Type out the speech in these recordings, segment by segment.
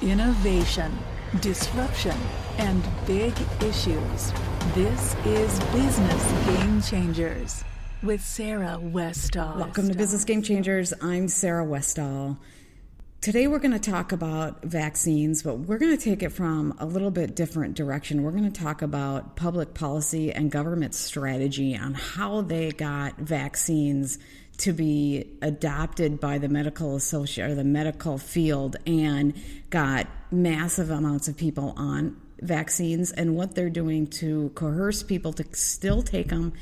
Innovation, disruption, and big issues. This is Business Game Changers with Sarah Westall. Welcome to Business Game Changers. I'm Sarah Westall. Today we're going to talk about vaccines, but we're going to take it from a little bit different direction. We're going to talk about public policy and government strategy on how they got vaccines to be adopted by the medical association or the medical field and got massive amounts of people on vaccines and what they're doing to coerce people to still take them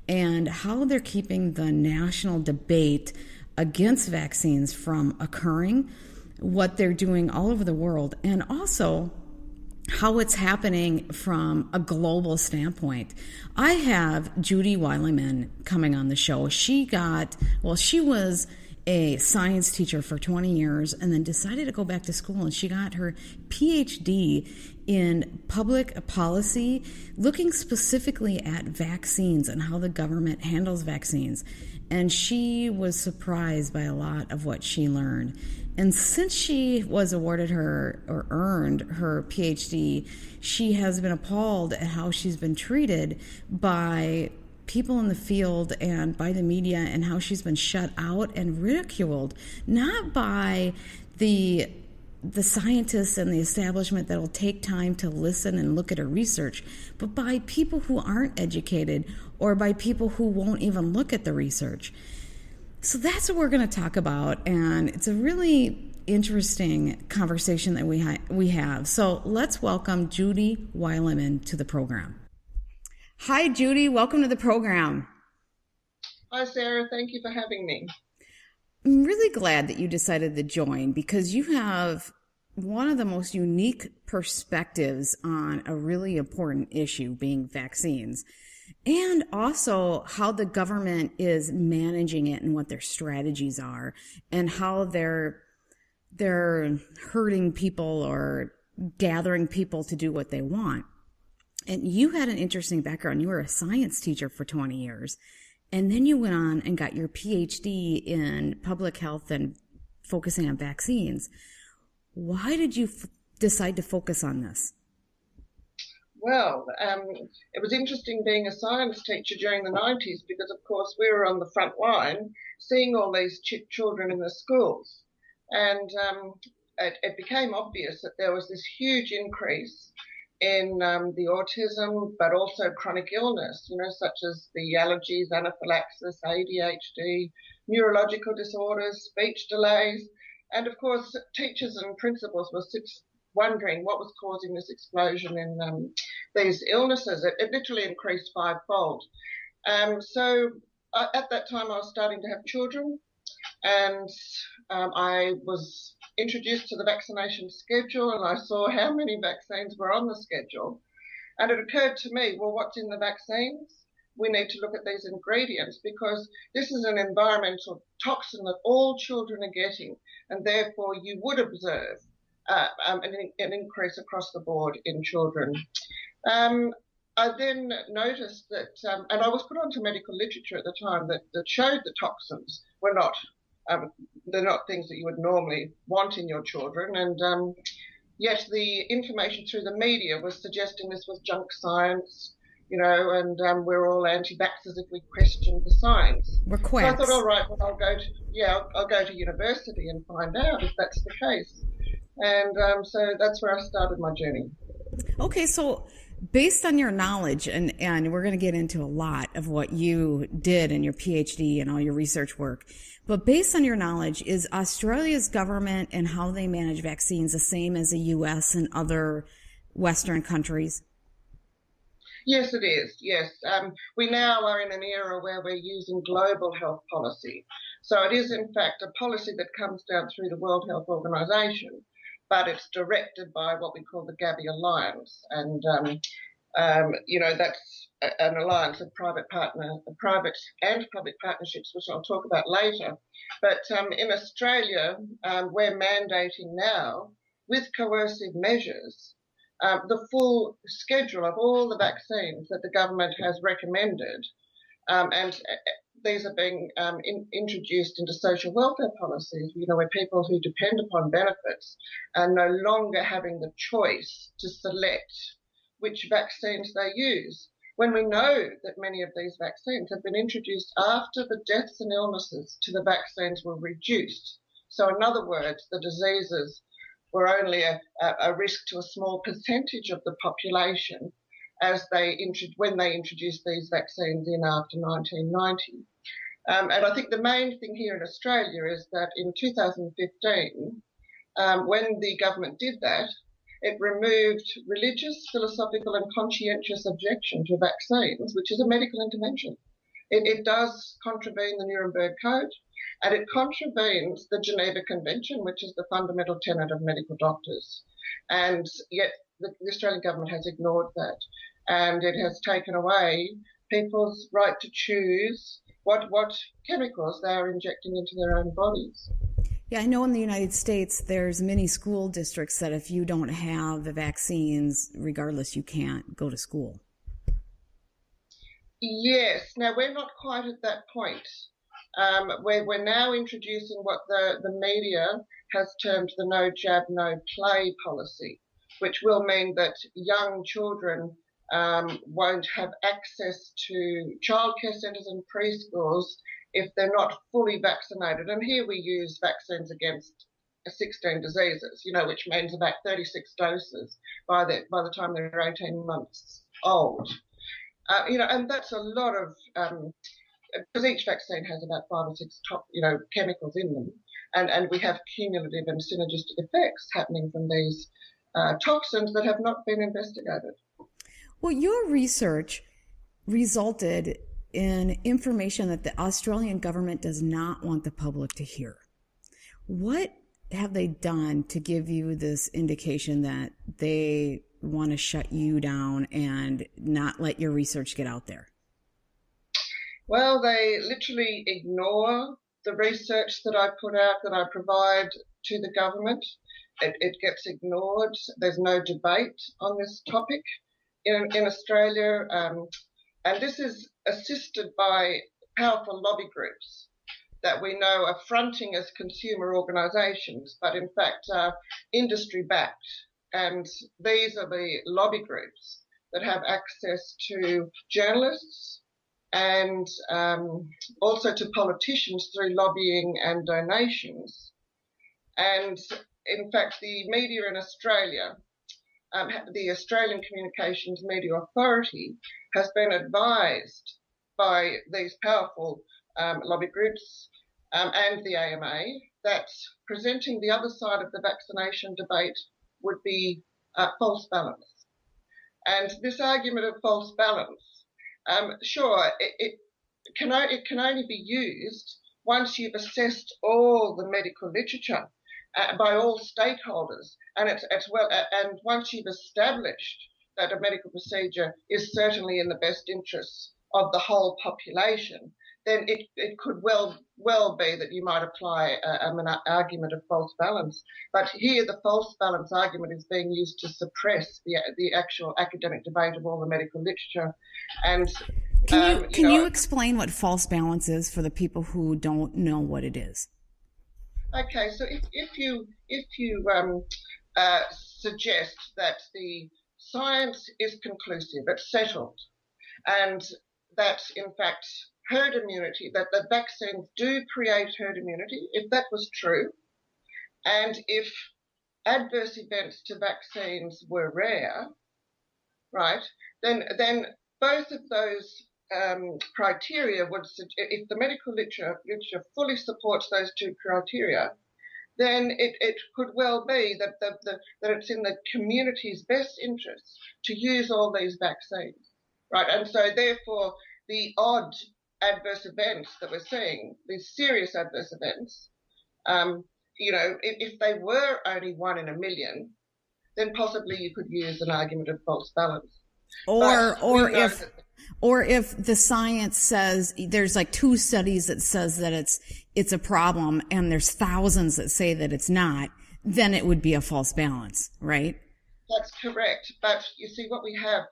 and how they're keeping the national debate against vaccines from occurring, what they're doing all over the world, and also how it's happening from a global standpoint. I have Judy Wilyman coming on the show. She was a science teacher for 20 years and then decided to go back to school, and she got her PhD in public policy, looking specifically at vaccines and how the government handles vaccines. And she was surprised by a lot of what she learned. And since she was awarded or earned her PhD, she has been appalled at how she's been treated by people in the field and by the media, and how she's been shut out and ridiculed, not by the scientists and the establishment that will take time to listen and look at her research, but by people who aren't educated or by people who won't even look at the research. So that's what we're going to talk about, and it's a really interesting conversation that we have. So let's welcome Judy Wilyman to the program. Hi, Judy. Welcome to the program. Hi, Sarah. Thank you for having me. I'm really glad that you decided to join because you have one of the most unique perspectives on a really important issue, being vaccines, and also how the government is managing it and what their strategies are and how they're hurting people or gathering people to do what they want. And you had an interesting background. You were a science teacher for 20 years. And then you went on and got your PhD in public health and focusing on vaccines. Why did you decide to focus on this? Well, it was interesting being a science teacher during the 90s because, of course, we were on the front line seeing all these children in the schools. And it became obvious that there was this huge increase in the autism, but also chronic illness, such as the allergies, anaphylaxis, ADHD, neurological disorders, speech delays. And of course, teachers and principals were wondering what was causing this explosion in these illnesses. It literally increased fivefold. So at that time, I was starting to have children, and I was introduced to the vaccination schedule, and I saw how many vaccines were on the schedule. And it occurred to me, well, what's in the vaccines? We need to look at these ingredients because this is an environmental toxin that all children are getting, and therefore you would observe an increase across the board in children. I then noticed that, and I was put onto medical literature at the time that showed the toxins were not they're not things that you would normally want in your children, and yet the information through the media was suggesting this was junk science, and we're all anti-vaxxers if we questioned the science. We're quacks. So I thought, all right, well, I'll go to university and find out if that's the case, and so that's where I started my journey. Okay, so based on your knowledge, and we're going to get into a lot of what you did in your PhD and all your research work, but based on your knowledge, is Australia's government and how they manage vaccines the same as the U.S. and other Western countries? Yes, it is. Yes. We now are in an era where we're using global health policy. So it is, in fact, a policy that comes down through the World Health Organization, but it's directed by what we call the Gavi Alliance. And, that's an alliance of private and public partnerships, which I'll talk about later. But in Australia, we're mandating now, with coercive measures, the full schedule of all the vaccines that the government has recommended. And these are being introduced into social welfare policies, where people who depend upon benefits are no longer having the choice to select which vaccines they use, when we know that many of these vaccines have been introduced after the deaths and illnesses to the vaccines were reduced. So in other words, the diseases were only a risk to a small percentage of the population when they introduced these vaccines in after 1990. And I think the main thing here in Australia is that in 2015, when the government did that, it removed religious, philosophical and conscientious objection to vaccines, which is a medical intervention. It does contravene the Nuremberg Code, and it contravenes the Geneva Convention, which is the fundamental tenet of medical doctors. And yet the Australian government has ignored that, and it has taken away people's right to choose what chemicals they are injecting into their own bodies. Yeah, I know in the United States there's many school districts that if you don't have the vaccines, regardless, you can't go to school. Yes. Now, we're not quite at that point. We're now introducing what the media has termed the no jab, no play policy, which will mean that young children won't have access to childcare centres and preschools if they're not fully vaccinated. And here we use vaccines against 16 diseases, which means about 36 doses by the time they're 18 months old. And that's a lot of, because each vaccine has about 5 or 6 chemicals in them, and we have cumulative and synergistic effects happening from these toxins that have not been investigated. Well, your research resulted in information that the Australian government does not want the public to hear. What have they done to give you this indication that they want to shut you down and not let your research get out there? Well, they literally ignore the research that I put out, that I provide to the government. It gets ignored. There's no debate on this topic in Australia. And this is assisted by powerful lobby groups that we know are fronting as consumer organisations, but in fact are industry-backed. And these are the lobby groups that have access to journalists and also to politicians through lobbying and donations. And in fact, the media in Australia, the Australian Communications Media Authority, has been advised by these powerful lobby groups and the AMA that presenting the other side of the vaccination debate would be false balance. And this argument of false balance, sure, it can only be used once you've assessed all the medical literature by all stakeholders, and once you've established that a medical procedure is certainly in the best interests of the whole population, then it could well be that you might apply an argument of false balance. But here the false balance argument is being used to suppress the actual academic debate of all the medical literature. And can you explain what false balance is for the people who don't know what it is? Okay, so if you suggest that the science is conclusive, it's settled, and that in fact herd immunity, that the vaccines do create herd immunity, if that was true, and if adverse events to vaccines were rare, right, then both of those criteria would, if the medical literature fully supports those two criteria, then it could well be that that it's in the community's best interest to use all these vaccines, right? And so therefore the odd adverse events that we're seeing, these serious adverse events, if they were only 1 in a million, then possibly you could use an argument of false balance. Or if the science says there's like 2 studies that says that it's a problem and there's thousands that say that it's not, then it would be a false balance, right? That's correct. But you see what we have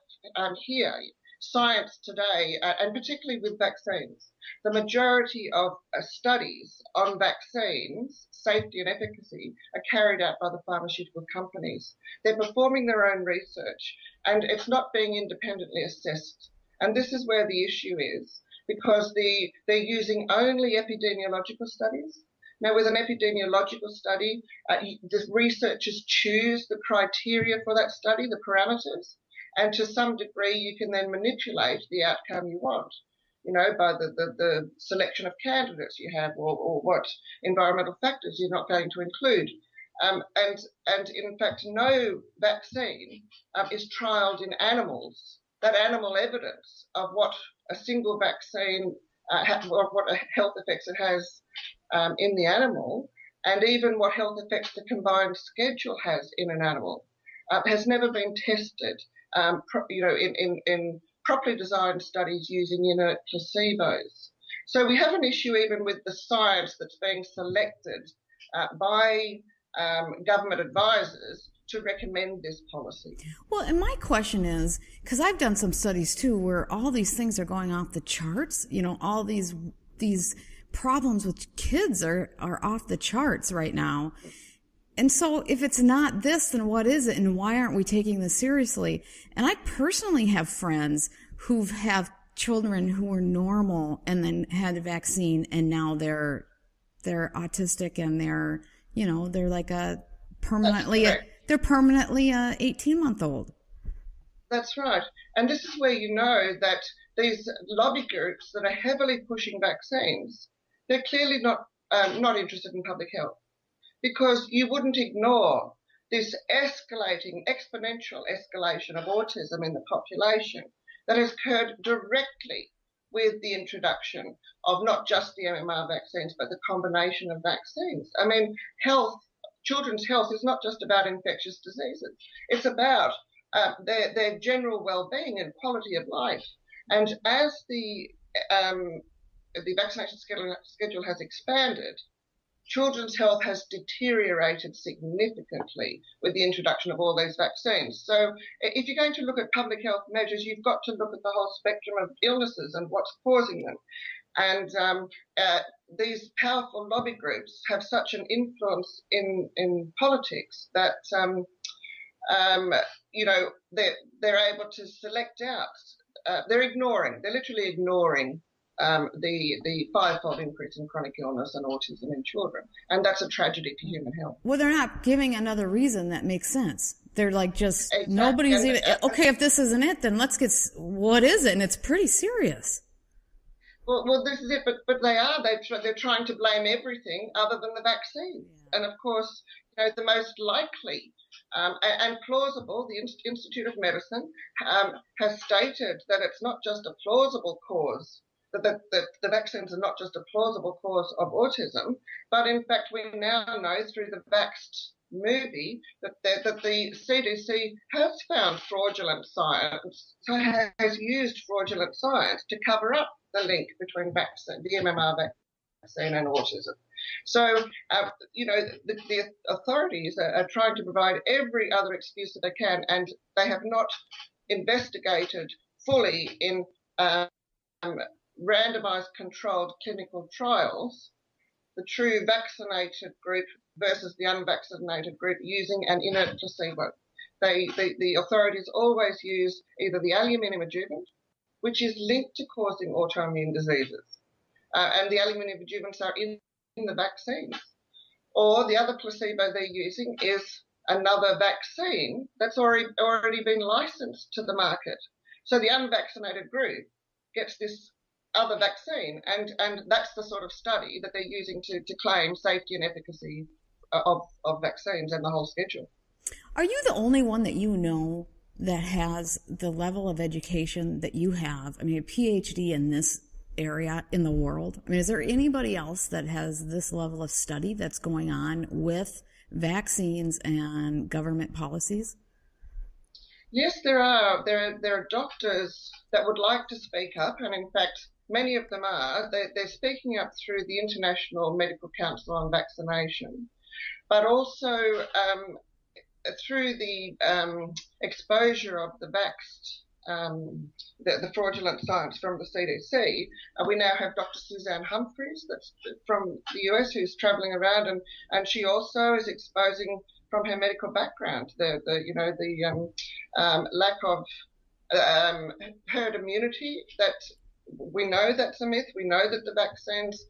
here, science today, and particularly with vaccines, the majority of studies on vaccines, safety and efficacy, are carried out by the pharmaceutical companies. They're performing their own research, and it's not being independently assessed. And this is where the issue is, because they're using only epidemiological studies. Now, with an epidemiological study, the researchers choose the criteria for that study, the parameters, and to some degree you can then manipulate the outcome you want, by the selection of candidates you have, or what environmental factors you're not going to include. And in fact, no vaccine is trialled in animals. That animal evidence of what a single vaccine, what health effects it has in the animal, and even what health effects the combined schedule has in an animal, has never been tested, in properly designed studies using inert placebos. So we have an issue even with the science that's being selected by government advisors to recommend this policy. Well, and my question is, because I've done some studies too where all these things are going off the charts, all these problems with kids are off the charts right now. And so if it's not this, then what is it? And why aren't we taking this seriously? And I personally have friends who have children who are normal and then had a vaccine, and now they're autistic, and they're like a permanently 18-month-old. That's right. And this is where you know that these lobby groups that are heavily pushing vaccines, they're clearly not interested in public health, because you wouldn't ignore this exponential escalation of autism in the population that has occurred directly with the introduction of not just the MMR vaccines, but the combination of vaccines. I mean, children's health is not just about infectious diseases. It's about their general well-being and quality of life. And as the vaccination schedule has expanded, children's health has deteriorated significantly with the introduction of all these vaccines. So if you're going to look at public health measures, you've got to look at the whole spectrum of illnesses and what's causing them. And these powerful lobby groups have such an influence in politics that, they're able to select out. They're literally ignoring the fivefold increase in chronic illness and autism in children. And that's a tragedy to human health. Well, they're not giving another reason that makes sense. They're like, just exactly. Nobody's even, okay, if this isn't it, then let's get, what is it? And it's pretty serious. Well, this is it, but they're trying to blame everything other than the vaccine. Yeah. And of course, the most likely and plausible, the Institute of Medicine has stated that it's not just a plausible cause, that the vaccines are not just a plausible cause of autism, but in fact we now know through the Vaxxed movie that the CDC has found fraudulent science, so has used fraudulent science to cover up the link between the MMR vaccine and autism. So, the authorities are trying to provide every other excuse that they can, and they have not investigated fully in randomized controlled clinical trials the true vaccinated group versus the unvaccinated group using an inert placebo. The authorities always use either the aluminium adjuvant, which is linked to causing autoimmune diseases, and the aluminium adjuvants are in the vaccines, or the other placebo they're using is another vaccine that's already been licensed to the market. So the unvaccinated group gets this other vaccine, and that's the sort of study that they're using to claim safety and efficacy of vaccines and the whole schedule. Are you the only one that you know that has the level of education that you have? I mean, a PhD in this area in the world? I mean, is there anybody else that has this level of study that's going on with vaccines and government policies? Yes, there are. There are doctors that would like to speak up, and in fact, many of them are. They're speaking up through the International Medical Council on Vaccination, but also through the exposure of the vaxxed the fraudulent science from the CDC. We now have Dr. Suzanne Humphries, that's from the US, who's travelling around, and she also is exposing from her medical background the lack of herd immunity. That we know that's a myth. We know that the vaccines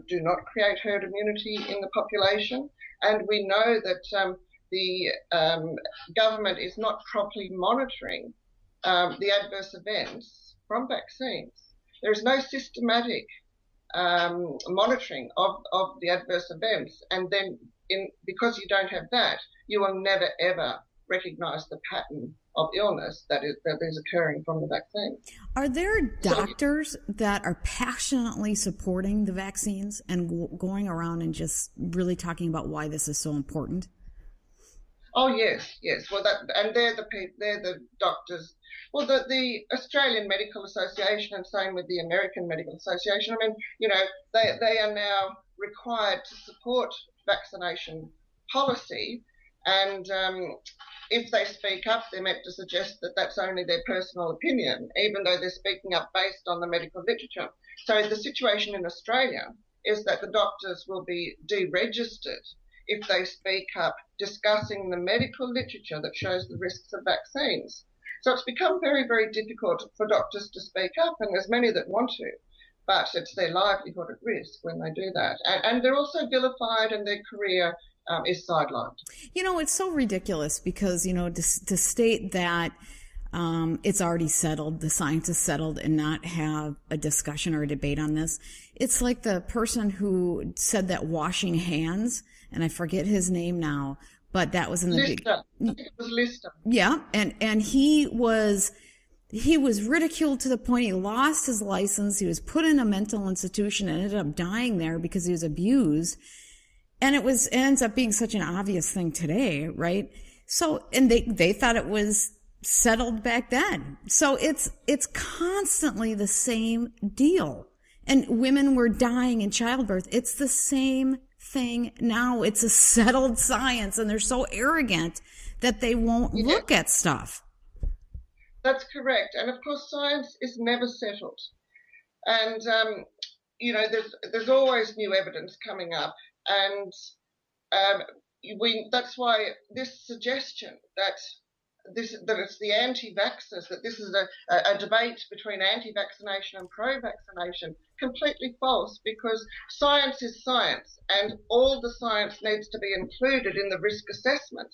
do not create herd immunity in the population, and we know that the government is not properly monitoring the adverse events from vaccines. There is no systematic monitoring of the adverse events, and then because you don't have that, you will never ever recognise the pattern of illness that is occurring from the vaccine. Are there doctors that are passionately supporting the vaccines and going around and just really talking about why this is so important? Oh yes. Well, they're the doctors. Well, the Australian Medical Association, and same with the American Medical Association. I mean, they are now required to support vaccination policy, and if they speak up, they're meant to suggest that that's only their personal opinion, even though they're speaking up based on the medical literature. So the situation in Australia is that the doctors will be deregistered if they speak up discussing the medical literature that shows the risks of vaccines. So it's become very, very difficult for doctors to speak up, and there's many that want to, but it's their livelihood at risk when they do that. And they're also vilified, and their career is sidelined. It's so ridiculous because, to state that it's already settled, the science is settled, and not have a discussion or a debate on this. It's like the person who said that washing hands, and I forget his name now, but that was in the Lister. I think it was Lister. Yeah, and he was ridiculed to the point he lost his license. He was put in a mental institution and ended up dying there because he was abused. And it ends up being such an obvious thing today, right? So, and they thought it was settled back then. So it's constantly the same deal. And women were dying in childbirth. It's the same thing now. It's a settled science, and they're so arrogant that they won't look at stuff. That's correct. And of course, science is never settled. And, there's always new evidence coming up. And that's why this suggestion that it's the anti-vaxxers, that this is a debate between anti-vaccination and pro-vaccination, completely false, because science is science, and all the science needs to be included in the risk assessment.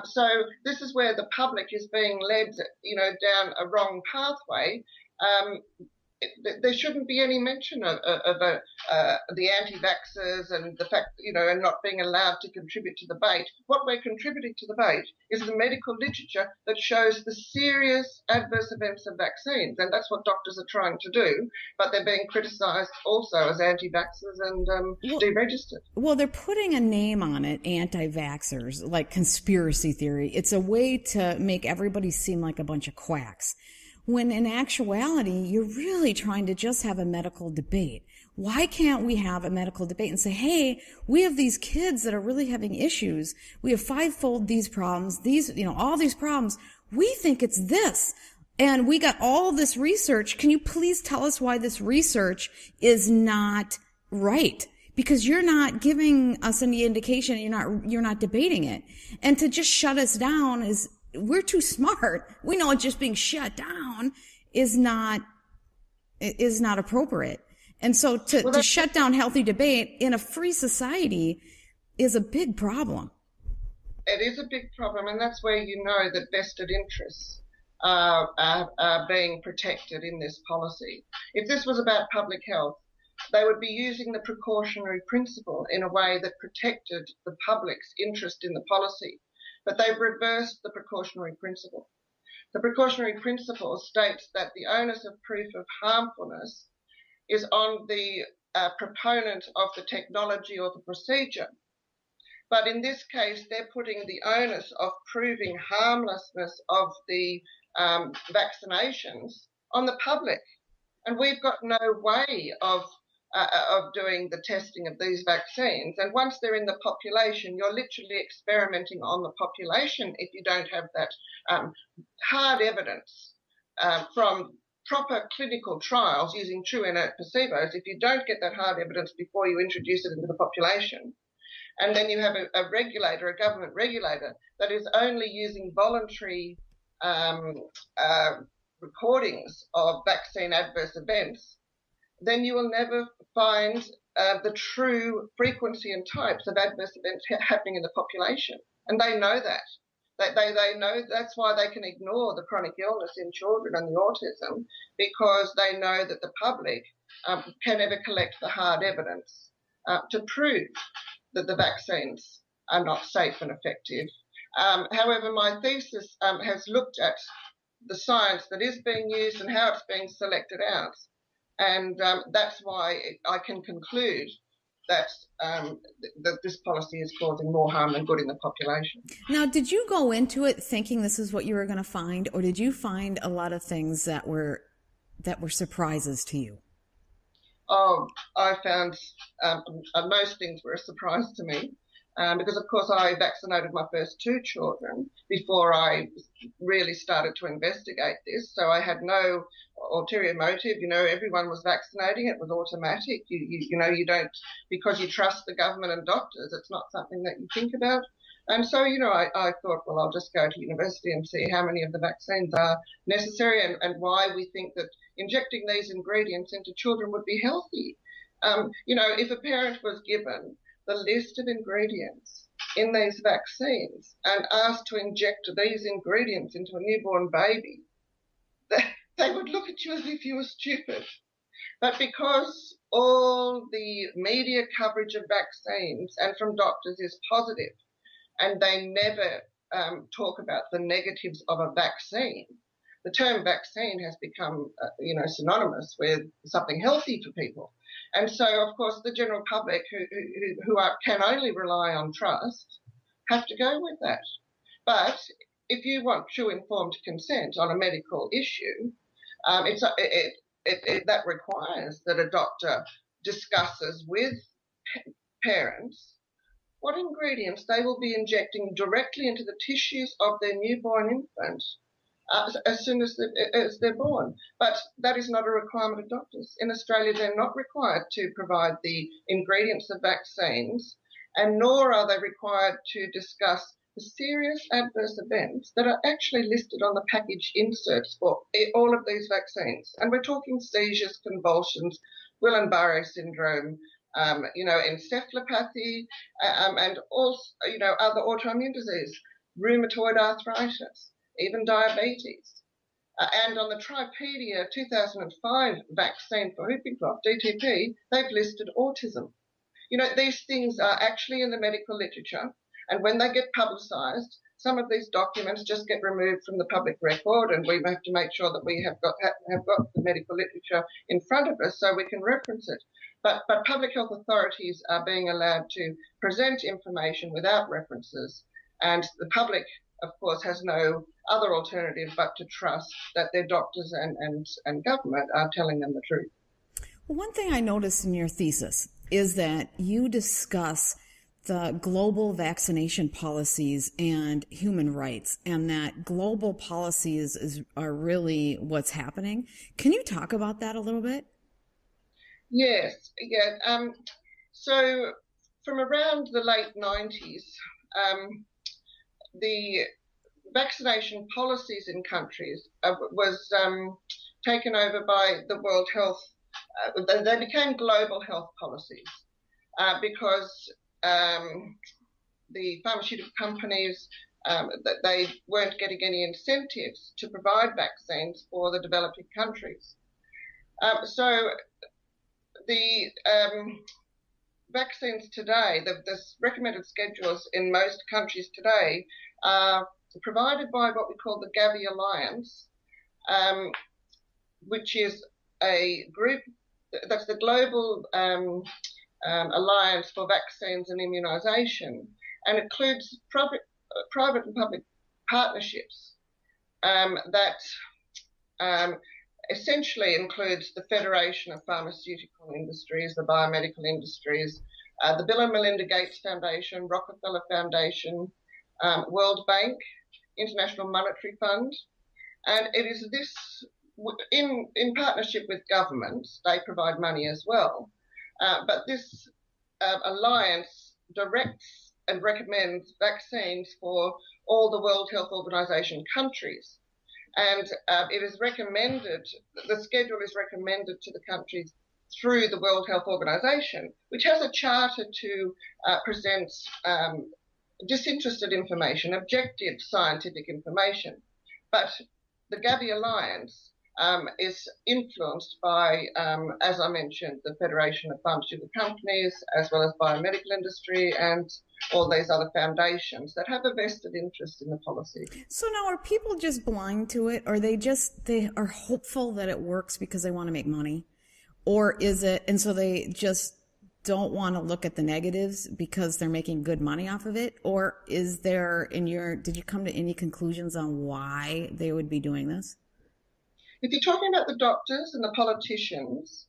So this is where the public is being led, down a wrong pathway. There shouldn't be any mention of the anti-vaxxers and the fact, and not being allowed to contribute to the debate. What we're contributing to the debate is the medical literature that shows the serious adverse events of vaccines, and that's what doctors are trying to do, but they're being criticised also as anti-vaxxers and deregistered. Well, they're putting a name on it, anti-vaxxers, like conspiracy theory. It's a way to make everybody seem like a bunch of quacks, when in actuality, you're really trying to just have a medical debate. Why can't we have a medical debate and say, hey, we have these kids that are really having issues. We have fivefold these problems, all these problems. We think it's this. And we got all this research. Can you please tell us why this research is not right? Because you're not giving us any indication, you're not debating it. And to just shut us down we're too smart. We know just being shut down is not appropriate. And so to shut down healthy debate in a free society is a big problem. It is a big problem, and that's where you know that vested interests are being protected in this policy. If this was about public health, they would be using the precautionary principle in a way that protected the public's interest in the policy. But they've reversed the precautionary principle. The precautionary principle states that the onus of proof of harmfulness is on the proponent of the technology or the procedure. But in this case, they're putting the onus of proving harmlessness of the vaccinations on the public. And we've got no way of of doing the testing of these vaccines. And once they're in the population, you're literally experimenting on the population if you don't have that hard evidence from proper clinical trials using true inert placebos. If you don't get that hard evidence before you introduce it into the population, and then you have a regulator, a government regulator, that is only using voluntary recordings of vaccine adverse events, then you will never find the true frequency and types of adverse events happening in the population. And they know that. They know that's why they can ignore the chronic illness in children and the autism, because they know that the public can never collect the hard evidence to prove that the vaccines are not safe and effective. However, my thesis has looked at the science that is being used and how it's being selected out. And that's why I can conclude that that this policy is causing more harm than good in the population. Now, did you go into it thinking this is what you were going to find, or did you find a lot of things that were surprises to you? Oh, I found most things were a surprise to me. Because, of course, I vaccinated my first two children before I really started to investigate this. So I had no ulterior motive. You know, everyone was vaccinating. It was automatic. You don't, because you trust the government and doctors, it's not something that you think about. And so, I thought, well, I'll just go to university and see how many of the vaccines are necessary and why we think that injecting these ingredients into children would be healthy. If a parent was given the list of ingredients in these vaccines and asked to inject these ingredients into a newborn baby, they would look at you as if you were stupid. But because all the media coverage of vaccines and from doctors is positive, and they never talk about the negatives of a vaccine, the term vaccine has become, synonymous with something healthy for people. And so, of course, the general public who can only rely on trust have to go with that. But if you want true informed consent on a medical issue, that requires that a doctor discusses with parents what ingredients they will be injecting directly into the tissues of their newborn infant as soon as they're born. But that is not a requirement of doctors. In Australia, they're not required to provide the ingredients of vaccines, and nor are they required to discuss the serious adverse events that are actually listed on the package inserts for all of these vaccines. And we're talking seizures, convulsions, Guillain-Barré syndrome, encephalopathy, and also, other autoimmune disease, rheumatoid arthritis, even diabetes. And on the Tripedia 2005 vaccine for whooping cough, DTP, they've listed autism. These things are actually in the medical literature, and when they get publicised, some of these documents just get removed from the public record, and we have to make sure that we have got the medical literature in front of us so we can reference it. But public health authorities are being allowed to present information without references, and the public, of course, has no other alternative but to trust that their doctors and government are telling them the truth. Well, one thing I noticed in your thesis is that you discuss the global vaccination policies and human rights, and that global policies are really what's happening. Can you talk about that a little bit? Yes, yeah. So from around the late 90s, the vaccination policies in countries was taken over by the World Health. They became global health policies because the pharmaceutical companies, they weren't getting any incentives to provide vaccines for the developing countries. So the vaccines today, the recommended schedules in most countries today are provided by what we call the Gavi Alliance, which is a group that's the global alliance for vaccines and immunisation, and includes private and public partnerships that essentially includes the Federation of Pharmaceutical Industries, the biomedical industries, the Bill and Melinda Gates Foundation, Rockefeller Foundation, World Bank, International Monetary Fund. And it is this, in partnership with governments, they provide money as well. But this alliance directs and recommends vaccines for all the World Health Organization countries. And it is recommended, the schedule is recommended to the countries through the World Health Organization, which has a charter to present disinterested information, objective scientific information. But the Gavi Alliance is influenced by, as I mentioned, the Federation of Pharmaceutical Companies, as well as biomedical industry and all these other foundations that have a vested interest in the policy. So now, are people just blind to it? Or they are hopeful that it works because they want to make money? Or is it, and so they just don't want to look at the negatives because they're making good money off of it? Or is there, did you come to any conclusions on why they would be doing this? If you're talking about the doctors and the politicians,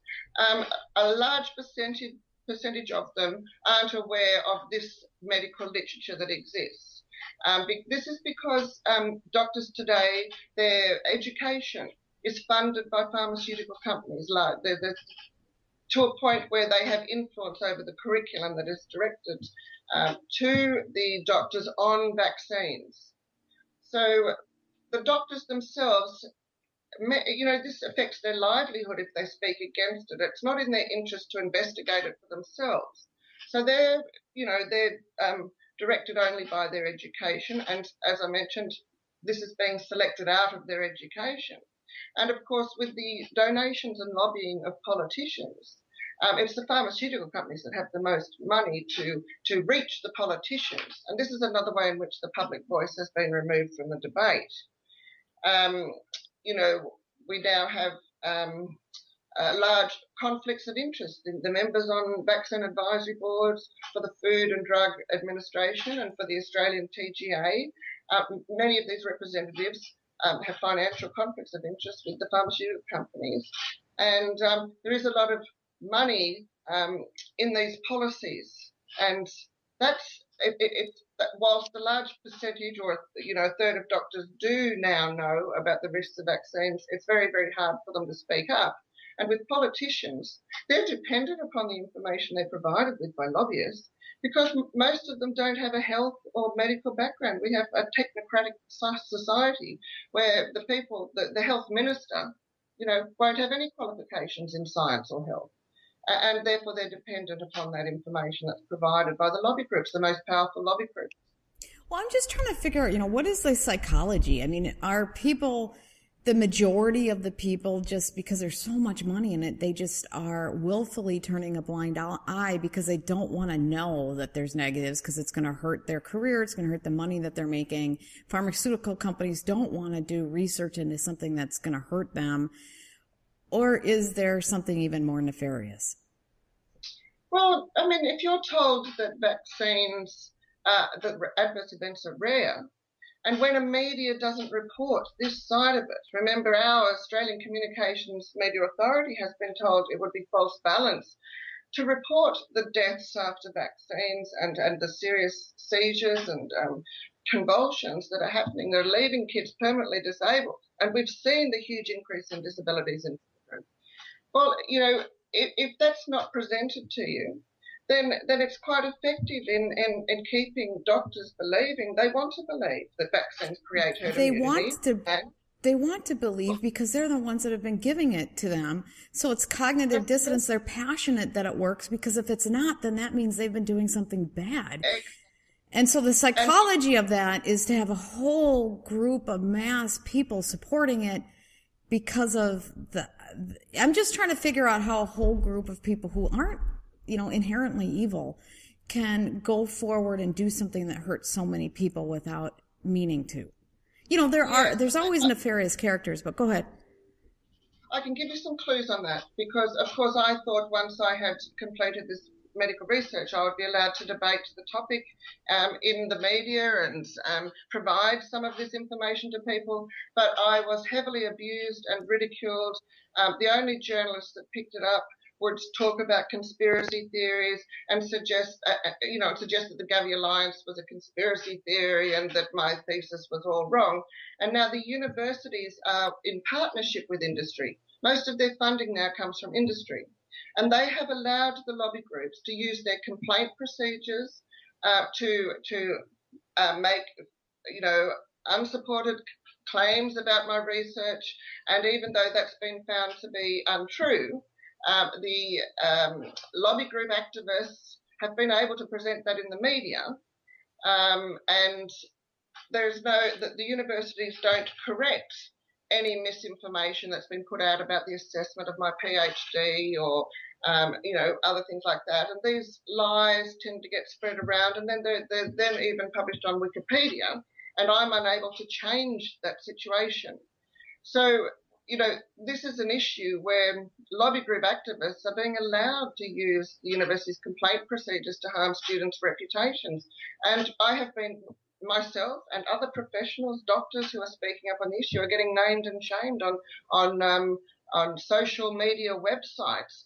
a large percentage of them aren't aware of this medical literature that exists. This is because doctors today, their education is funded by pharmaceutical companies. They're to a point where they have influence over the curriculum that is directed to the doctors on vaccines. So the doctors themselves, this affects their livelihood if they speak against it. It's not in their interest to investigate it for themselves. So they're directed only by their education. And as I mentioned, this is being selected out of their education. And of course, with the donations and lobbying of politicians, it's the pharmaceutical companies that have the most money to reach the politicians. And this is another way in which the public voice has been removed from the debate. We now have large conflicts of interest. The members on vaccine advisory boards for the Food and Drug Administration and for the Australian TGA, many of these representatives have financial conflicts of interest with the pharmaceutical companies. And there is a lot of money in these policies. And that's whilst the large percentage, or a third of doctors do now know about the risks of vaccines, it's very, very hard for them to speak up. And with politicians, they're dependent upon the information they're provided with by lobbyists, because most of them don't have a health or medical background. We have a technocratic society where the health minister, won't have any qualifications in science or health. And therefore they're dependent upon that information that's provided by the lobby groups, the most powerful lobby groups. Well, I'm just trying to figure out, what is the psychology? I mean, are people, the majority of the people, just because there's so much money in it, they just are willfully turning a blind eye because they don't want to know that there's negatives because it's going to hurt their career, it's going to hurt the money that they're making. Pharmaceutical companies don't want to do research into something that's going to hurt them. Or is there something even more nefarious? Well, I mean, if you're told that vaccines, that adverse events are rare, and when a media doesn't report this side of it, remember our Australian Communications Media Authority has been told it would be false balance to report the deaths after vaccines and the serious seizures and convulsions that are happening. They're leaving kids permanently disabled. And we've seen the huge increase in disabilities in children. Well, if that's not presented to you, then it's quite effective in keeping doctors believing. They want to believe that vaccines create herd immunity. They want to believe because they're the ones that have been giving it to them. So it's cognitive dissonance. They're passionate that it works, because if it's not, then that means they've been doing something bad. And so the psychology of that is to have a whole group of mass people supporting it because of I'm just trying to figure out how a whole group of people who aren't, inherently evil can go forward and do something that hurts so many people without meaning to. There's always nefarious characters, but go ahead. I can give you some clues on that because, of course, I thought once I had completed this medical research, I would be allowed to debate the topic in the media and provide some of this information to people, but I was heavily abused and ridiculed. The only journalist that picked it up would talk about conspiracy theories and suggest that the Gavi Alliance was a conspiracy theory and that my thesis was all wrong. And now the universities are in partnership with industry. Most of their funding now comes from industry. And they have allowed the lobby groups to use their complaint procedures to make, unsupported claims about my research. And even though that's been found to be untrue, the lobby group activists have been able to present that in the media, and the universities don't correct any misinformation that's been put out about the assessment of my PhD or other things like that. And these lies tend to get spread around, and then they're then even published on Wikipedia, and I'm unable to change that situation. So this is an issue where lobby group activists are being allowed to use the university's complaint procedures to harm students' reputations. And I have been, myself and other professionals, doctors who are speaking up on the issue, are getting named and shamed on social media websites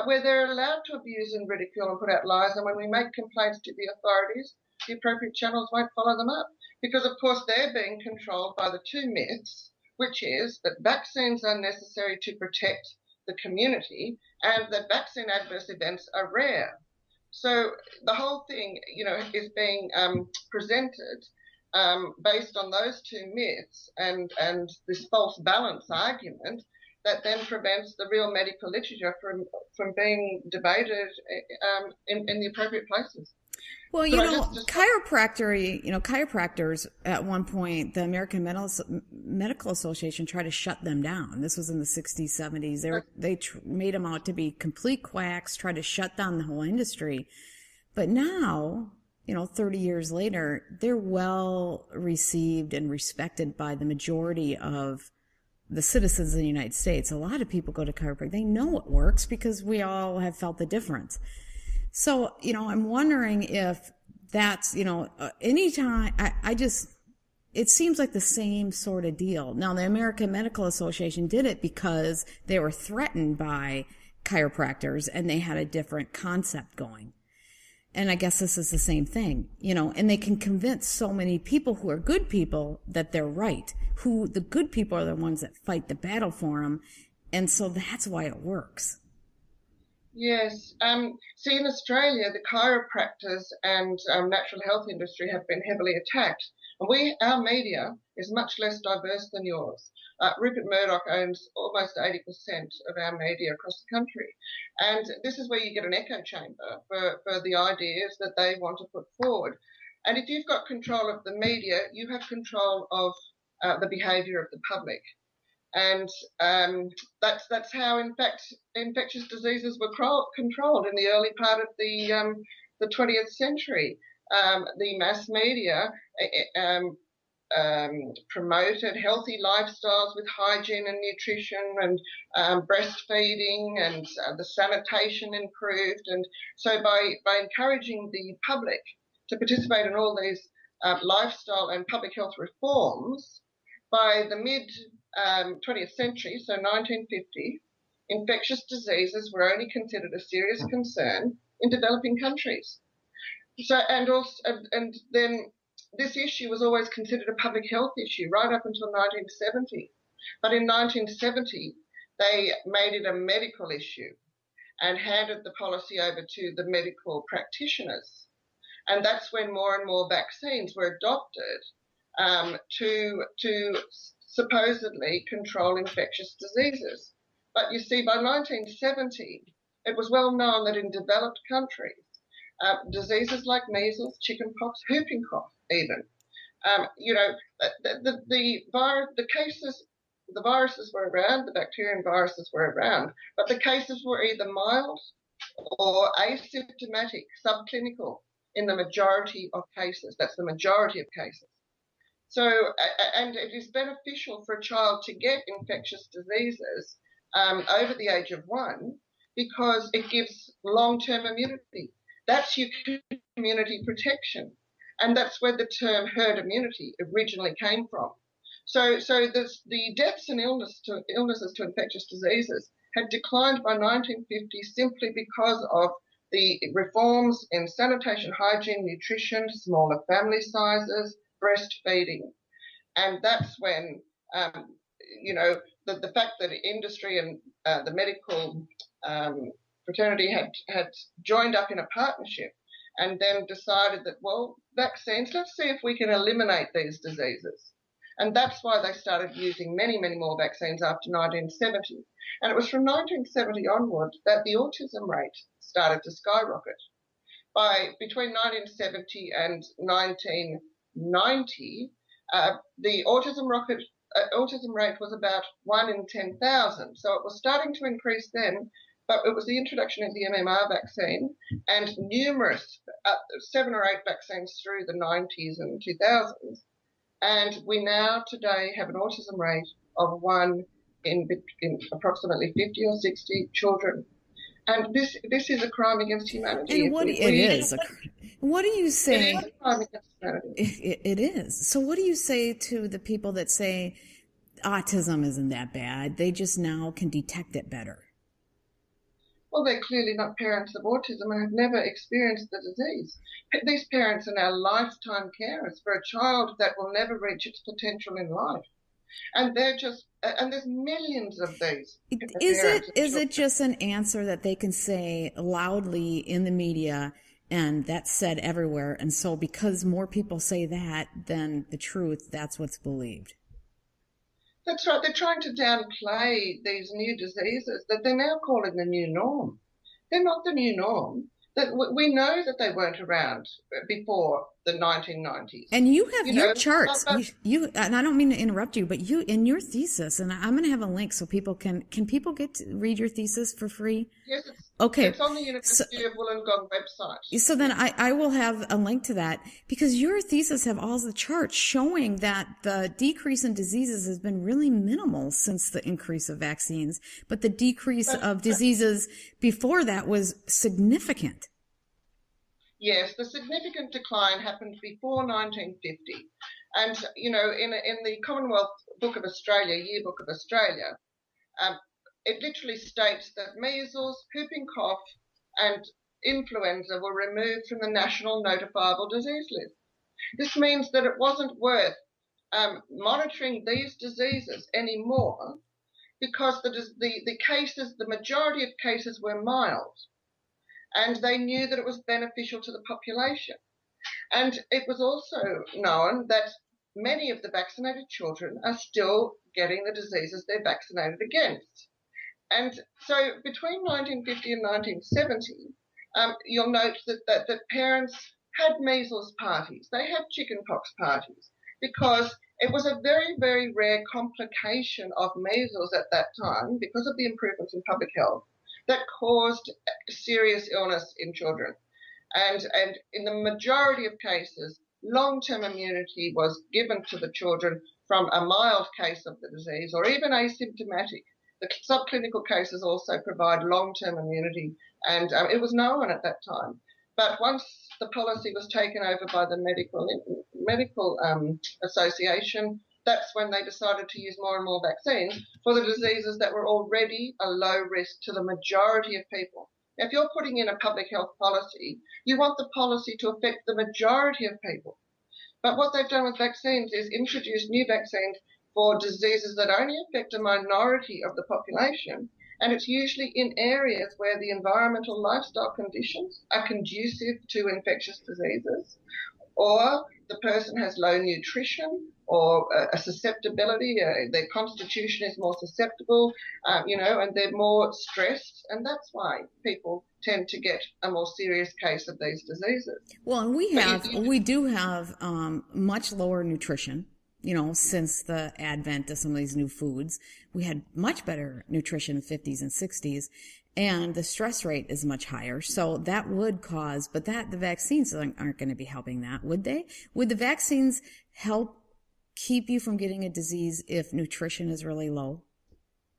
where they're allowed to abuse and ridicule and put out lies. And when we make complaints to the authorities, the appropriate channels won't follow them up because, of course, they're being controlled by the two myths, which is that vaccines are necessary to protect the community and that vaccine adverse events are rare. So the whole thing, is being presented based on those two myths and this false balance argument that then prevents the real medical literature from being debated in the appropriate places. Well, chiropractors at one point, the American Medical Association tried to shut them down. This was in the 60s, 70s. They made them out to be complete quacks, tried to shut down the whole industry. But now, 30 years later, they're well received and respected by the majority of the citizens of the United States. A lot of people go to chiropractic. They know it works because we all have felt the difference. So, I'm wondering if that's, anytime it seems like the same sort of deal. Now, the American Medical Association did it because they were threatened by chiropractors and they had a different concept going. And I guess this is the same thing, and they can convince so many people who are good people that they're right, who the good people are the ones that fight the battle for them. And so that's why it works. Yes. See, in Australia, the chiropractors and natural health industry have been heavily attacked. And our media is much less diverse than yours. Rupert Murdoch owns almost 80% of our media across the country. And this is where you get an echo chamber for the ideas that they want to put forward. And if you've got control of the media, you have control of the behaviour of the public. And that's how, in fact, infectious diseases were controlled in the early part of the 20th century. The mass media promoted healthy lifestyles with hygiene and nutrition and breastfeeding, and the sanitation improved. And so by encouraging the public to participate in all these lifestyle and public health reforms, by the mid-20th century, so 1950, infectious diseases were only considered a serious concern in developing countries. So, and then this issue was always considered a public health issue right up until 1970. But in 1970, they made it a medical issue and handed the policy over to the medical practitioners. And that's when more and more vaccines were adopted to supposedly control infectious diseases. But you see, by 1970, it was well known that in developed countries, diseases like measles, chickenpox, whooping cough even, the viruses were around, the bacteria and viruses were around, but the cases were either mild or asymptomatic, subclinical in the majority of cases. That's the majority of cases. So, and it is beneficial for a child to get infectious diseases over the age of 1 because it gives long-term immunity. That's your community protection. And that's where the term herd immunity originally came from. So the deaths and illnesses to infectious diseases had declined by 1950 simply because of the reforms in sanitation, hygiene, nutrition, smaller family sizes, breastfeeding. And that's when, the fact that industry and the medical fraternity had joined up in a partnership and then decided that, well, vaccines, let's see if we can eliminate these diseases. And that's why they started using many, many more vaccines after 1970. And it was from 1970 onward that the autism rate started to skyrocket. Between 1970 and 1990, the autism rate was about 1 in 10,000. So it was starting to increase then, but it was the introduction of the MMR vaccine and numerous, 7 or 8 vaccines through the 90s and 2000s. And we now today have an autism rate of 1 in approximately 50 or 60 children. And this is a crime against humanity. And what do you say? It is a crime against humanity. It is. So what do you say to the people that say autism isn't that bad? They just now can detect it better. Well, they're clearly not parents of autism and have never experienced the disease. These parents are now lifetime carers for a child that will never reach its potential in life. And there's millions of these. Is it just an answer that they can say loudly in the media and that's said everywhere? And so because more people say that than the truth, that's what's believed? That's right. They're trying to downplay these new diseases that they're now calling the new norm. They're not the new norm. We know that they weren't around before the 1990s. And you have your charts. You and I don't mean to interrupt you, but you in your thesis, and I'm going to have a link so people can people get to read your thesis for free? Yes, okay. It's on the University of Wollongong website. So then I will have a link to that because your thesis have all the charts showing that the decrease in diseases has been really minimal since the increase of vaccines, but the decrease of diseases before that was significant. Yes, the significant decline happened before 1950. And, in the Commonwealth Book of Australia, Yearbook of Australia, it literally states that measles, whooping cough and influenza were removed from the National Notifiable Disease List. This means that it wasn't worth monitoring these diseases anymore because the majority of cases were mild. And they knew that it was beneficial to the population. And it was also known that many of the vaccinated children are still getting the diseases they're vaccinated against. And so between 1950 and 1970, you'll note that parents had measles parties. They had chickenpox parties because it was a very, very rare complication of measles at that time because of the improvements in public health that caused serious illness in children. And in the majority of cases, long-term immunity was given to the children from a mild case of the disease or even asymptomatic. The subclinical cases also provide long-term immunity, and it was known at that time. But once the policy was taken over by the medical association, that's when they decided to use more and more vaccines for the diseases that were already a low risk to the majority of people. If you're putting in a public health policy, you want the policy to affect the majority of people. But what they've done with vaccines is introduce new vaccines for diseases that only affect a minority of the population, and it's usually in areas where the environmental lifestyle conditions are conducive to infectious diseases, or the person has low nutrition or a susceptibility, their constitution is more susceptible, and they're more stressed, and that's why people tend to get a more serious case of these diseases. Well, and we do have much lower nutrition. Since the advent of some of these new foods, we had much better nutrition in the 50s and 60s, and the stress rate is much higher. So that would cause, but the vaccines aren't going to be helping that, would they? Would the vaccines help keep you from getting a disease if nutrition is really low?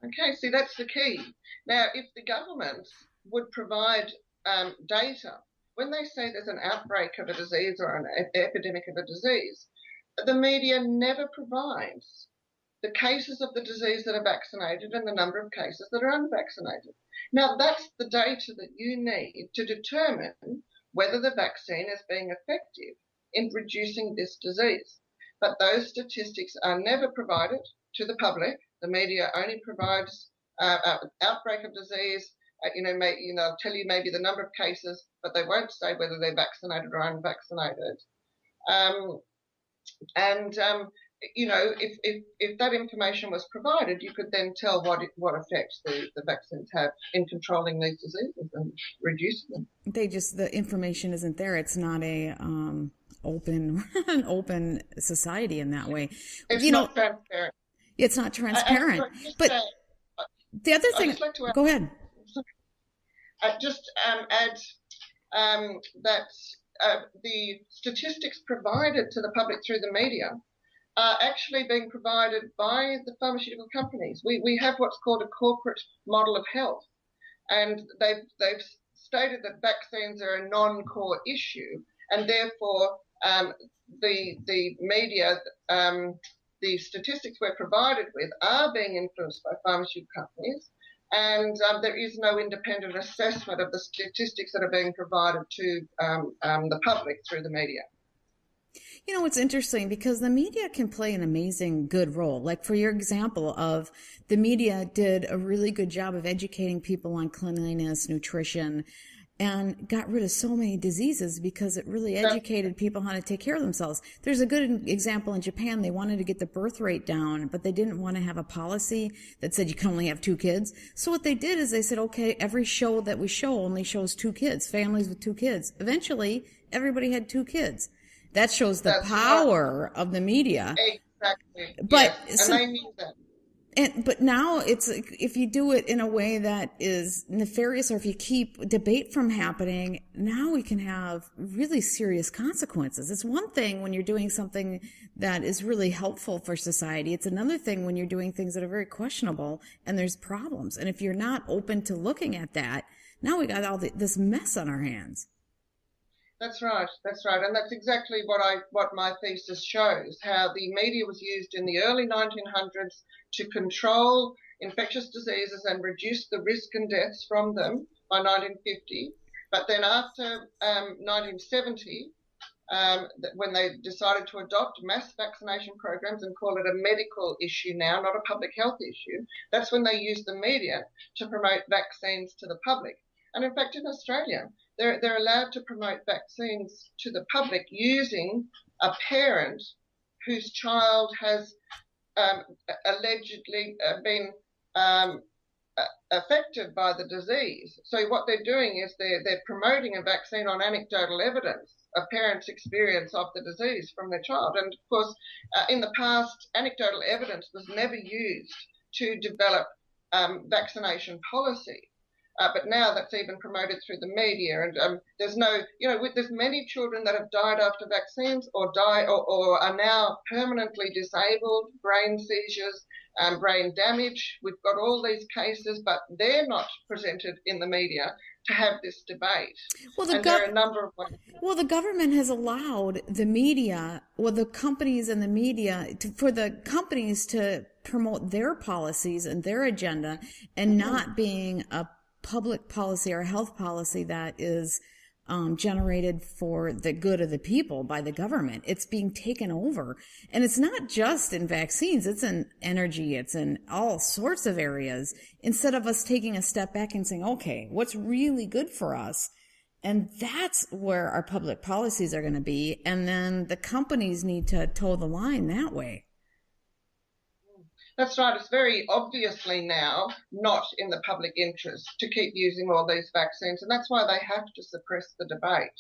Okay, see, that's the key. Now, if the government would provide data when they say there's an outbreak of a disease or an epidemic of a disease, the media never provides the cases of the disease that are vaccinated and the number of cases that are unvaccinated. Now, that's the data that you need to determine whether the vaccine is being effective in reducing this disease. But those statistics are never provided to the public. The media only provides outbreak of disease. They'll tell you maybe the number of cases, but they won't say whether they're vaccinated or unvaccinated. If that information was provided, you could then tell what effects the vaccines have in controlling these diseases and reducing them. The information isn't there. It's not an open society in that way. It's not transparent. It's not transparent. But the other thing, go ahead. Add that the statistics provided to the public through the media are actually being provided by the pharmaceutical companies. We have what's called a corporate model of health, and they've stated that vaccines are a non-core issue, and therefore the media, the statistics we're provided with are being influenced by pharmaceutical companies, and there is no independent assessment of the statistics that are being provided to the public through the media. You know, it's interesting because the media can play an amazing good role. Like for your example of the media did a really good job of educating people on cleanliness, nutrition, and got rid of so many diseases because it really educated people how to take care of themselves. There's a good example in Japan. They wanted to get the birth rate down, but they didn't want to have a policy that said you can only have 2 kids. So what they did is they said, okay, every show that we show only shows 2 kids, families with 2 kids. Eventually, everybody had 2 kids. That shows the power of the media. Exactly. But yes. And they mean that. But now it's if you do it in a way that is nefarious, or if you keep debate from happening, now we can have really serious consequences. It's one thing when you're doing something that is really helpful for society. It's another thing when you're doing things that are very questionable and there's problems. And if you're not open to looking at that, now we got all this mess on our hands. That's right. And that's exactly what my thesis shows, how the media was used in the early 1900s to control infectious diseases and reduce the risk and deaths from them by 1950. But then after 1970, when they decided to adopt mass vaccination programs and call it a medical issue now, not a public health issue, that's when they used the media to promote vaccines to the public. And in fact, in Australia, they're allowed to promote vaccines to the public using a parent whose child has allegedly been affected by the disease. So what they're doing is they're promoting a vaccine on anecdotal evidence, a parent's experience of the disease from their child. And of course, in the past, anecdotal evidence was never used to develop vaccination policy. But now that's even promoted through the media, and there's many children that have died after vaccines or are now permanently disabled, brain seizures, brain damage. We've got all these cases, but they're not presented in the media to have this debate. Well, there are a number of ways. Well, the government has allowed the media, the companies and the media, for the companies to promote their policies and their agenda, and not being a public policy or health policy that is generated for the good of the people by the government. It's being taken over. And it's not just in vaccines. It's in energy. It's in all sorts of areas. Instead of us taking a step back and saying, okay, what's really good for us? And that's where our public policies are going to be. And then the companies need to toe the line that way. That's right. It's very obviously now not in the public interest to keep using all these vaccines, and that's why they have to suppress the debate.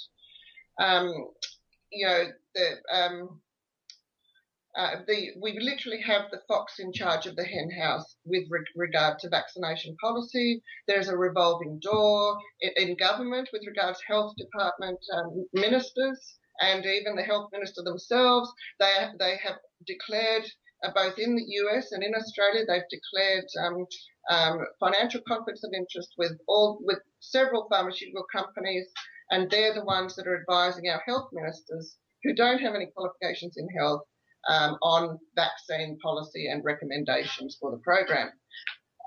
We literally have the fox in charge of the hen house with regard to vaccination policy. There's a revolving door in government with regards to health department ministers, and even the health minister themselves. They have declared, both in the US and in Australia, they've declared financial conflicts of interest with several pharmaceutical companies, And they're the ones that are advising our health ministers, who don't have any qualifications in health, on vaccine policy and recommendations for the program.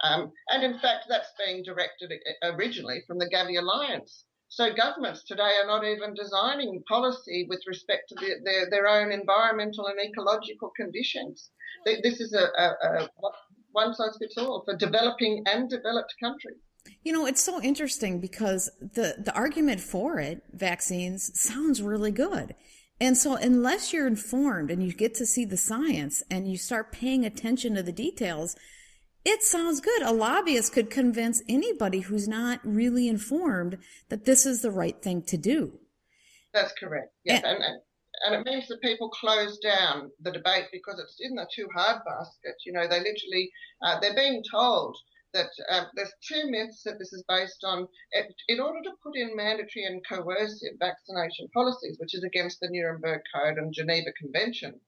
And in fact, that's being directed originally from the Gavi Alliance. So governments today are not even designing policy with respect to their own environmental and ecological conditions. This is a one size fits all for developing and developed countries. You know, it's so interesting because the argument for it, vaccines, sounds really good. And so unless you're informed and you get to see the science and you start paying attention to the details, it sounds good. A lobbyist could convince anybody who's not really informed that this is the right thing to do. That's correct. Yes. And it means that people close down the debate because it's in the too hard basket. You know, they literally, they're being told that there's two myths that this is based on. In order to put in mandatory and coercive vaccination policies, which is against the Nuremberg Code and Geneva Convention,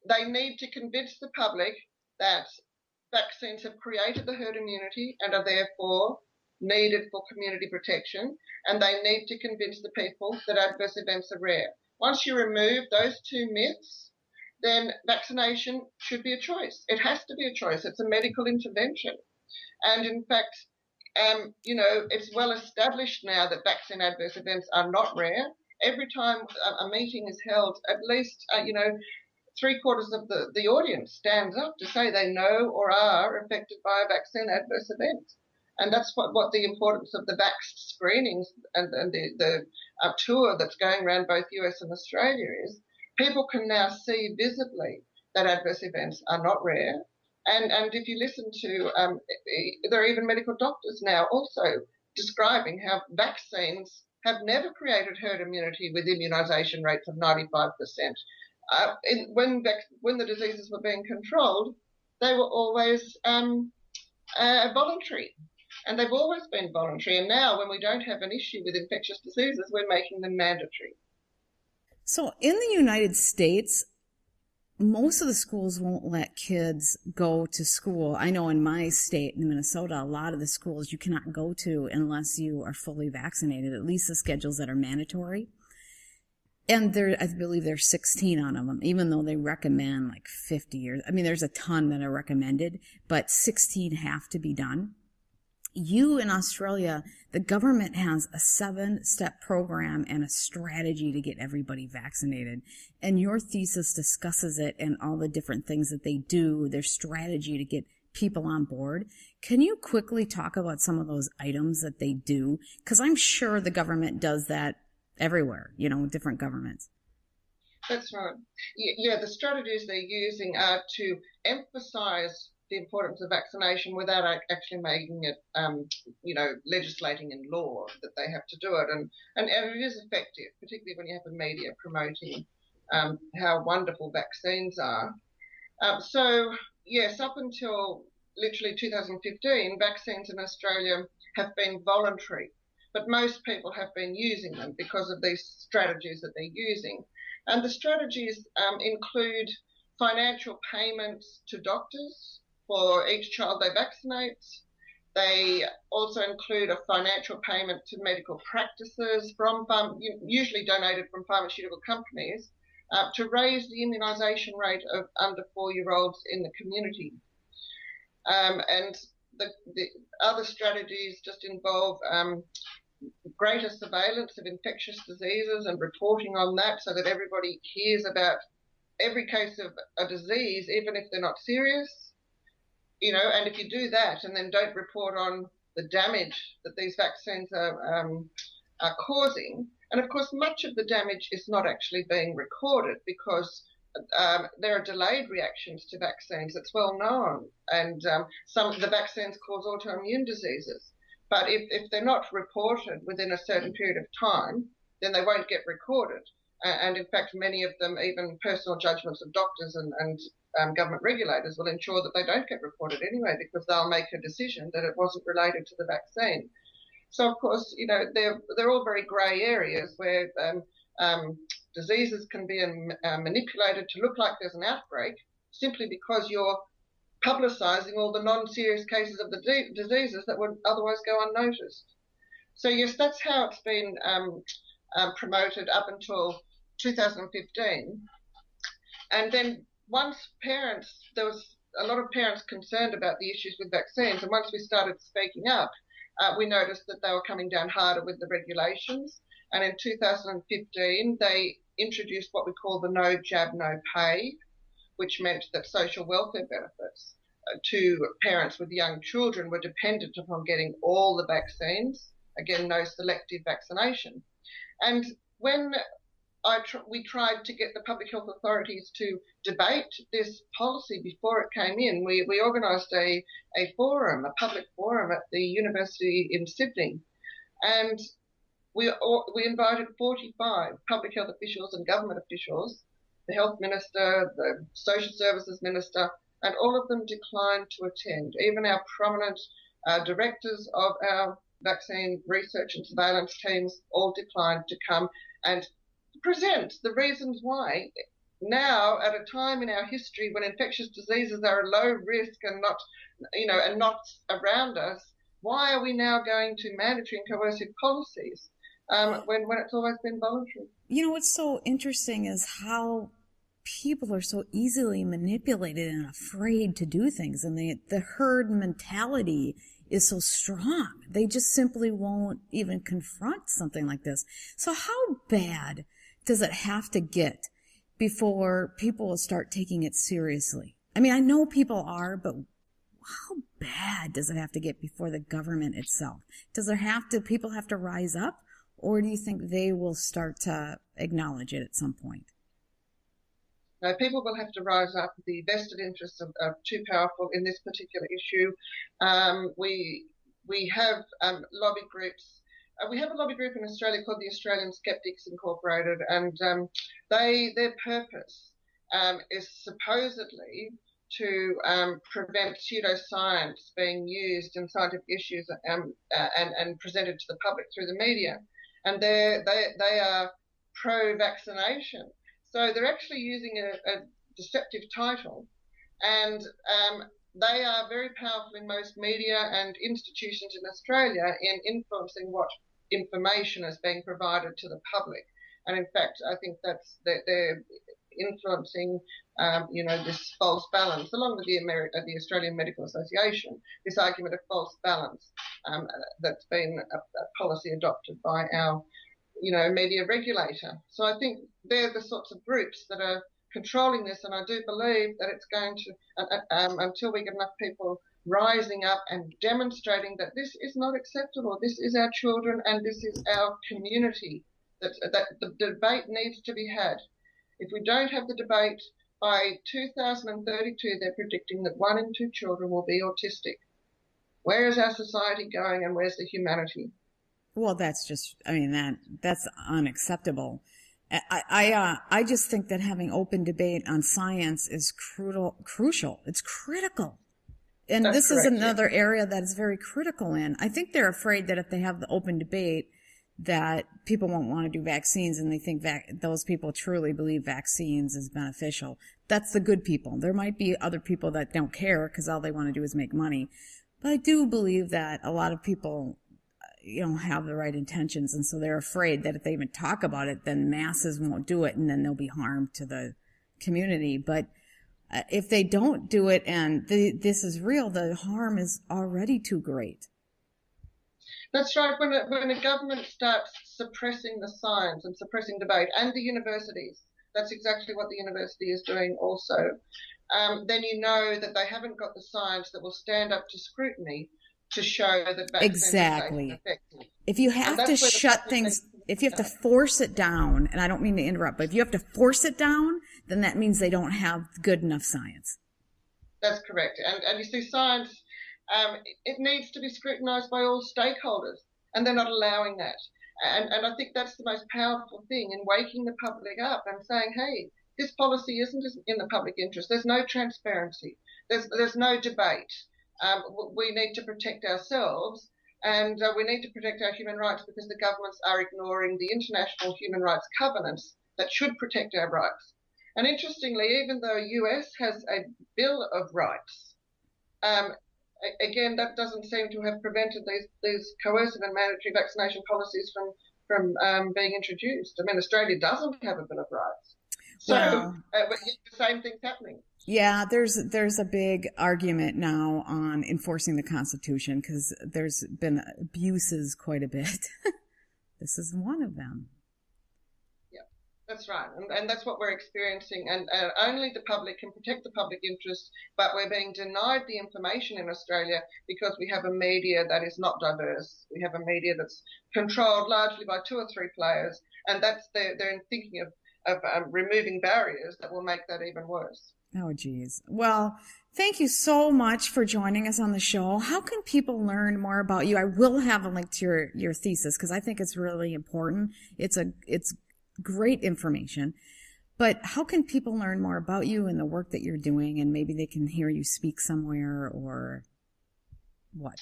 they need to convince the public that vaccines have created the herd immunity and are therefore needed for community protection, and they need to convince the people that adverse events are rare. Once you remove those two myths, then vaccination should be a choice. It has to be a choice. It's a medical intervention. And in fact, you know, it's well established now that vaccine adverse events are not rare. Every time a meeting is held, at least, you know, 3/4 of the audience stands up to say they know or are affected by a vaccine adverse event. And that's what the importance of the vaxxed screenings and the tour that's going around both US and Australia is. People can now see visibly that adverse events are not rare. And if you listen to, there are even medical doctors now also describing how vaccines have never created herd immunity with immunisation rates of 95%. When the diseases were being controlled, they were always voluntary. And they've always been voluntary. And now when we don't have an issue with infectious diseases, we're making them mandatory. So in the United States, most of the schools won't let kids go to school. I know in my state, in Minnesota, a lot of the schools you cannot go to unless you are fully vaccinated, at least the schedules that are mandatory. And I believe there's 16 on them, even though they recommend like 50 or, I mean, there's a ton that are recommended, but 16 have to be done. You in Australia, the government has a 7-step program and a strategy to get everybody vaccinated. And your thesis discusses it and all the different things that they do, their strategy to get people on board. Can you quickly talk about some of those items that they do? Because I'm sure the government does that everywhere, you know, different governments. That's right. Yeah, the strategies they're using are to emphasise the importance of vaccination without actually making it, you know, legislating in law that they have to do it. And it is effective, particularly when you have the media promoting how wonderful vaccines are. So, yes, up until literally 2015, vaccines in Australia have been voluntary, but most people have been using them because of these strategies that they're using. And the strategies include financial payments to doctors for each child they vaccinate. They also include a financial payment to medical practices from usually donated from pharmaceutical companies to raise the immunisation rate of under 4-year-olds in the community. And the other strategies just involve greater surveillance of infectious diseases and reporting on that so that everybody hears about every case of a disease, even if they're not serious. You know, and if you do that and then don't report on the damage that these vaccines are causing, and of course much of the damage is not actually being recorded because there are delayed reactions to vaccines. It's well known, and some of the vaccines cause autoimmune diseases. But if they're not reported within a certain period of time, then they won't get recorded. And in fact, many of them, even personal judgments of doctors and government regulators will ensure that they don't get reported anyway because they'll make a decision that it wasn't related to the vaccine. So, of course, you know, they're all very grey areas where diseases can be manipulated to look like there's an outbreak simply because you're publicising all the non-serious cases of the diseases that would otherwise go unnoticed. So yes, that's how it's been promoted up until 2015. And then once there was a lot of parents concerned about the issues with vaccines, and once we started speaking up, we noticed that they were coming down harder with the regulations. And in 2015, they introduced what we call the no jab, no pay, which meant that social welfare benefits to parents with young children were dependent upon getting all the vaccines. Again, no selective vaccination. And when we tried to get the public health authorities to debate this policy before it came in, we organised a forum, a public forum at the University in Sydney. And we invited 45 public health officials and government officials, the health minister, the social services minister, and all of them declined to attend. Even our prominent directors of our vaccine research and surveillance teams all declined to come and present the reasons why. Now, at a time in our history when infectious diseases are a low risk and not around us, why are we now going to mandatory and coercive policies when it's always been voluntary? You know, what's so interesting is how people are so easily manipulated and afraid to do things, and the herd mentality is so strong. They just simply won't even confront something like this. So how bad does it have to get before people will start taking it seriously? I mean, I know people are, but how bad does it have to get before the government itself? People have to rise up, or do you think they will start to acknowledge it at some point? No, people will have to rise up. The vested interests are too powerful in this particular issue. We have lobby groups. We have a lobby group in Australia called the Australian Skeptics Incorporated, and their purpose is supposedly to prevent pseudoscience being used in scientific issues and presented to the public through the media. And they are pro-vaccination. So they're actually using a deceptive title, and they are very powerful in most media and institutions in Australia in influencing what information is being provided to the public. And in fact, I think they're influencing, this false balance, along with the Australian Medical Association, this argument of false balance that's been a policy adopted by our media regulator. So I think they're the sorts of groups that are controlling this, and I do believe that it's going to, until we get enough people rising up and demonstrating that this is not acceptable, this is our children and this is our community, that the debate needs to be had. If we don't have the debate, by 2032, they're predicting that 1 in 2 children will be autistic. Where is our society going, and where's the humanity? Well, that's unacceptable. I just think that having open debate on science is crucial. It's critical. And That's this correct, is another area that is very critical in. I think they're afraid that if they have the open debate, that people won't want to do vaccines, and they think those people truly believe vaccines is beneficial. That's the good people. There might be other people that don't care because all they want to do is make money. But I do believe that a lot of people have the right intentions, and so they're afraid that if they even talk about it, then masses won't do it, and then there'll be harm to the community. But if they don't do it and this is real, the harm is already too great. That's right. When a government starts suppressing the science and suppressing debate, and the universities, that's exactly what the university is doing also, then you know that they haven't got the science that will stand up to scrutiny to show that vaccines exactly. are effective. If you have to shut things, if you have to force it down, and I don't mean to interrupt, but if you have to force it down, then that means they don't have good enough science. That's correct. And you see, science, it needs to be scrutinised by all stakeholders, and they're not allowing that. And I think that's the most powerful thing in waking the public up and saying, hey, this policy isn't in the public interest. There's no transparency. There's no debate. We need to protect ourselves, and we need to protect our human rights, because the governments are ignoring the international human rights covenants that should protect our rights. And interestingly, even though US has a Bill of Rights, again, that doesn't seem to have prevented these coercive and mandatory vaccination policies from being introduced. I mean, Australia doesn't have a Bill of Rights. So Well, but yet the same thing's happening. yeah, there's a big argument now on enforcing the Constitution because there's been abuses quite a bit. This is one of them. Yeah, that's right. And that's what we're experiencing. And only the public can protect the public interest, but we're being denied the information in Australia because we have a media that is not diverse. We have a media that's controlled largely by 2 or 3 players, and they're thinking of removing barriers that will make that even worse. Oh, geez. Well, thank you so much for joining us on the show. How can people learn more about you? I will have a link to your thesis because I think it's really important. It's great information. But how can people learn more about you and the work that you're doing, and maybe they can hear you speak somewhere or what?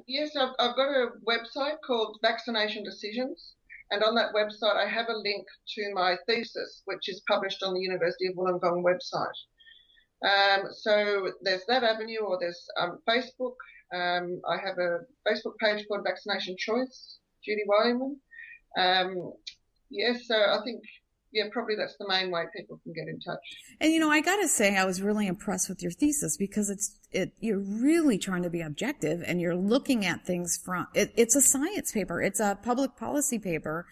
Yes, I've got a website called Vaccination Decisions. And on that website, I have a link to my thesis, which is published on the University of Wollongong website. So there's that avenue, or there's Facebook. I have a Facebook page called Vaccination Choice, Judy Wilyman. Yes, so I think, probably that's the main way people can get in touch. And, I got to say, I was really impressed with your thesis because you're really trying to be objective and you're looking at things it's a science paper. It's a public policy paper.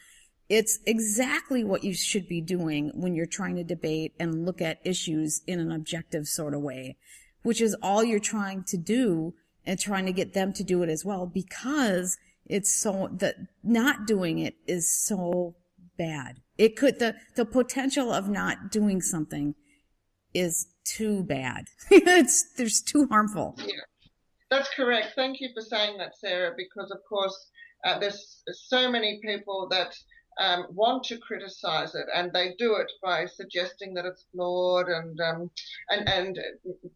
It's exactly what you should be doing when you're trying to debate and look at issues in an objective sort of way, which is all you're trying to do and trying to get them to do it as well, because it's so that not doing it is so bad. It could, the potential of not doing something is too bad. There's too harmful. Yeah, that's correct. Thank you for saying that, Sarah, because of course there's so many people that want to criticize it, and they do it by suggesting that it's flawed and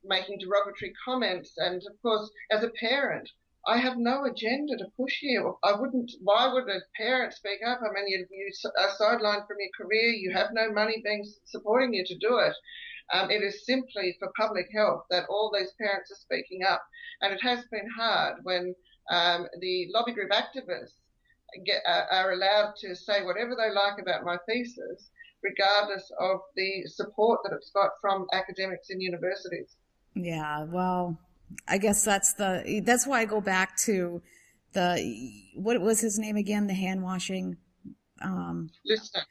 making derogatory comments. And of course, as a parent, I have no agenda to push here. Why would a parent speak up? I mean, you are sidelined from your career. You have no money supporting you to do it. It is simply for public health that all these parents are speaking up. And it has been hard when the lobby group activists are allowed to say whatever they like about my thesis, regardless of the support that it's got from academics in universities. Yeah, well, I guess that's why I go back to what was his name again? The hand washing. Listener.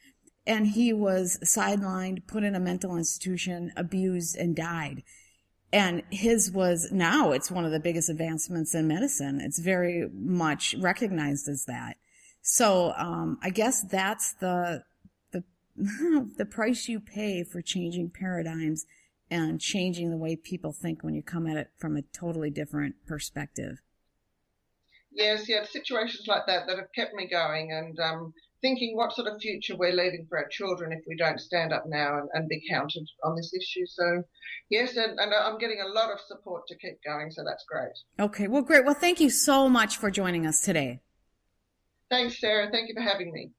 And he was sidelined, put in a mental institution, abused, and died. And his now it's one of the biggest advancements in medicine. It's very much recognized as that. So I guess that's the price you pay for changing paradigms and changing the way people think when you come at it from a totally different perspective. Yes, situations like that have kept me going, and thinking what sort of future we're leaving for our children if we don't stand up now and be counted on this issue. So, yes, and I'm getting a lot of support to keep going, so that's great. Okay, well, great. Well, thank you so much for joining us today. Thanks, Sarah. Thank you for having me.